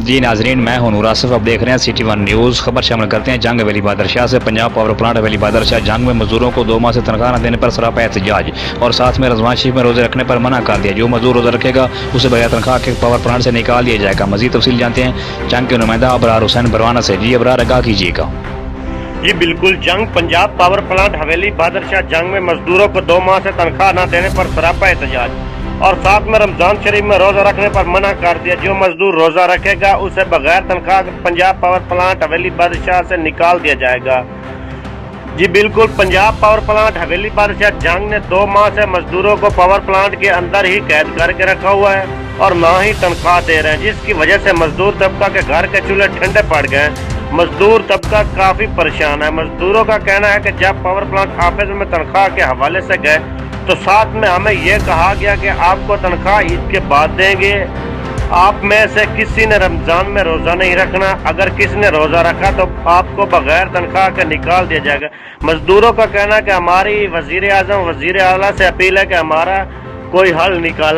جی ناظرین، میں ہوں نور آصف، اب دیکھ رہے ہیں سٹی ون نیوز۔ خبر شامل کرتے ہیں جنگ حویلی بہادر شاہ سے۔ پنجاب پاور پلانٹ حویلی بہادر شاہ جنگ میں مزدوروں کو 2 ماہ سے تنخواہ نہ دینے پر سراپا احتجاج، اور ساتھ میں رمضان شریف میں روزے رکھنے پر منع کر دیا۔ جو مزدور روزہ رکھے گا اسے بغیر تنخواہ کے پاور پلانٹ سے نکال دیا جائے گا۔ مزید تفصیل جانتے ہیں جنگ کے نمائندہ ابرار حسین بروانہ سے۔ جی ابرار، آگاہ کیجیے گا۔ جی بالکل، جنگ پنجاب پاور پلانٹ حویلی بہادر شاہ جنگ میں مزدوروں کو 2 ماہ سے تنخواہ نہ دینے پر سراپا احتجاج، اور ساتھ میں رمضان شریف میں روزہ رکھنے پر منع کر دیا۔ جو مزدور روزہ رکھے گا اسے بغیر تنخواہ کے پنجاب پاور پلانٹ حویلی بہادر شاہ سے نکال دیا جائے گا۔ جی بالکل، پنجاب پاور پلانٹ حویلی بہادر شاہ جنگ نے 2 ماہ سے مزدوروں کو پاور پلانٹ کے اندر ہی قید کر کے رکھا ہوا ہے اور نہ ہی تنخواہ دے رہے ہیں، جس کی وجہ سے مزدور طبقہ کے گھر کے چولہے ٹھنڈے پڑ گئے ہیں۔ مزدور طبقہ کافی پریشان ہے۔ مزدوروں کا کہنا ہے کہ جب پاور پلانٹ آفس میں تنخواہ کے حوالے سے گئے تو ساتھ میں ہمیں یہ کہا گیا کہ آپ کو تنخواہ عید کے بعد دیں گے۔ آپ میں سے کسی نے رمضان میں روزہ نہیں رکھنا، اگر کسی نے روزہ رکھا تو آپ کو بغیر تنخواہ کے نکال دیا جائے گا۔ مزدوروں کا کہنا ہے کہ ہماری وزیر اعظم وزیر اعلیٰ سے اپیل ہے کہ ہمارا کوئی حل نکالا